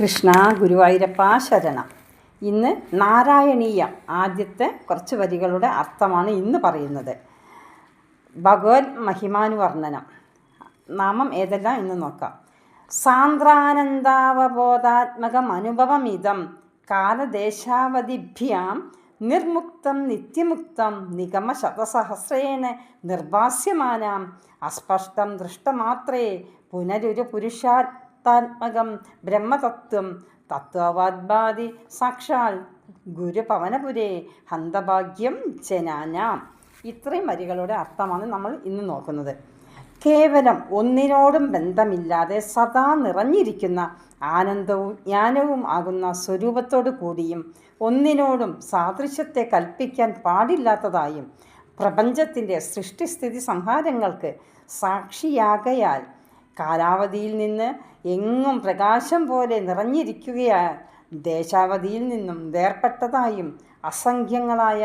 കൃഷ്ണ ഗുരുവായൂരപ്പ ശരണം. ഇന്ന് നാരായണീയം ആദ്യത്തെ കുറച്ച് വരികളുടെ അർത്ഥമാണ് ഇന്ന് പറയുന്നത്. ഭഗവത് മഹിമാനുവർണ്ണനം. നാമം ഏതെല്ലാം ഇന്ന് നോക്കാം. സാന്ദ്രാനന്ദാവബോധാത്മകം അനുഭവമിതം കാലദേശാവധിഭ്യാം നിർമുക്തം നിത്യമുക്തം നിഗമശതസഹസ്രേണ നിർഭാസ്യമാനാം അസ്പഷ്ടം ദൃഷ്ടമാത്രേ പുനരൊരു പുരുഷാർത്ഥാത്മകം ബ്രഹ്മതത്വം തത്വവാദ്ബാധി സാക്ഷാൽ ഗുരുപവനപുരേ ഹന്തഭാഗ്യം ജനാനാം. ഇത്രയും വരികളുടെ അർത്ഥമാണ് നമ്മൾ ഇന്ന് നോക്കുന്നത്. കേവലം ഒന്നിനോടും ബന്ധമില്ലാതെ സദാ നിറഞ്ഞിരിക്കുന്ന ആനന്ദവും ജ്ഞാനവും ആകുന്ന സ്വരൂപത്തോടു കൂടിയും ഒന്നിനോടും സാദൃശ്യത്തെ കൽപ്പിക്കാൻ പാടില്ലാത്തതായും പ്രപഞ്ചത്തിൻ്റെ സൃഷ്ടിസ്ഥിതി സംഹാരങ്ങൾക്ക് സാക്ഷിയാകയാൽ കാലാവധിയിൽ നിന്ന് എങ്ങും പ്രകാശം പോലെ നിറഞ്ഞിരിക്കുകയാൽ ദേശാവധിയിൽ നിന്നും വേർപെട്ടതായും അസംഖ്യങ്ങളായ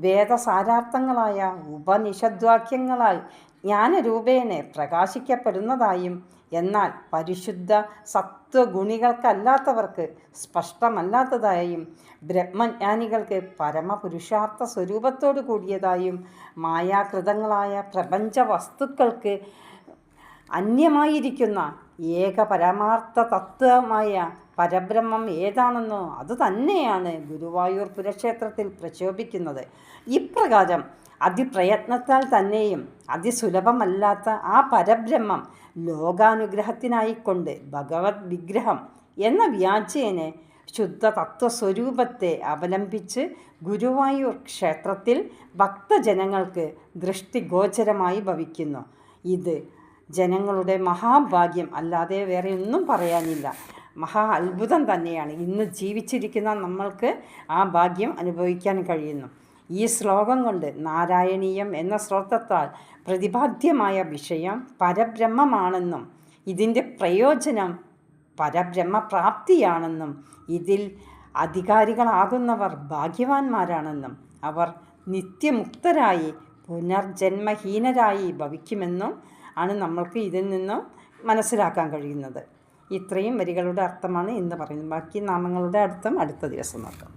വേദസാരാർത്ഥങ്ങളായ ഉപനിഷദ്വാക്യങ്ങളാൽ ജ്ഞാനരൂപേണ പ്രകാശിക്കപ്പെടുന്നതായും എന്നാൽ പരിശുദ്ധ സത്വഗുണികൾക്കല്ലാത്തവർക്ക് സ്പഷ്ടമല്ലാത്തതായും ബ്രഹ്മജ്ഞാനികൾക്ക് പരമപുരുഷാർത്ഥ സ്വരൂപത്തോടു കൂടിയതായും മായാകൃതങ്ങളായ പ്രപഞ്ച വസ്തുക്കൾക്ക് അന്യമായിരിക്കുന്ന ഏക പരമാർത്ഥ തത്വമായ പരബ്രഹ്മം ഏതാണെന്നോ അതുതന്നെയാണ് ഗുരുവായൂർ പുരക്ഷേത്രത്തിൽ പ്രക്ഷോഭിക്കുന്നത്. ഇപ്രകാരം അതിപ്രയത്നത്താൽ തന്നെയും അതിസുലഭമല്ലാത്ത ആ പരബ്രഹ്മം ലോകാനുഗ്രഹത്തിനായിക്കൊണ്ട് ഭഗവത് വിഗ്രഹം എന്ന വ്യാജേന ശുദ്ധ തത്വസ്വരൂപത്തെ അവലംബിച്ച് ഗുരുവായൂർ ക്ഷേത്രത്തിൽ ഭക്തജനങ്ങൾക്ക് ദൃഷ്ടിഗോചരമായി ഭവിക്കുന്നു. ഇത് ജനങ്ങളുടെ മഹാഭാഗ്യം അല്ലാതെ വേറെ ഒന്നും പറയാനില്ല. മഹാ അത്ഭുതം തന്നെയാണ്. ഇന്ന് ജീവിച്ചിരിക്കുന്ന നമ്മൾക്ക് ആ ഭാഗ്യം അനുഭവിക്കാൻ കഴിയുന്നു. ഈ ശ്ലോകം കൊണ്ട് നാരായണീയം എന്ന ശ്ലോകത്താൽ പ്രതിപാദ്യമായ വിഷയം പരബ്രഹ്മമാണെന്നും ഇതിൻ്റെ പ്രയോജനം പരബ്രഹ്മപ്രാപ്തിയാണെന്നും ഇതിൽ അധികാരികളാകുന്നവർ ഭാഗ്യവാന്മാരാണെന്നും അവർ നിത്യമുക്തരായി പുനർജന്മഹീനരായി ഭവിക്കുമെന്നും ആണ് നമ്മൾക്ക് ഇതിൽ നിന്ന് മനസ്സിലാക്കാൻ കഴിയുന്നത്. ഇത്രയും വരികളുടെ അർത്ഥമാണ് ഇന്ന് പറയുന്നത്. ബാക്കി നാമങ്ങളുടെ അർത്ഥം അടുത്ത ദിവസം നോക്കാം.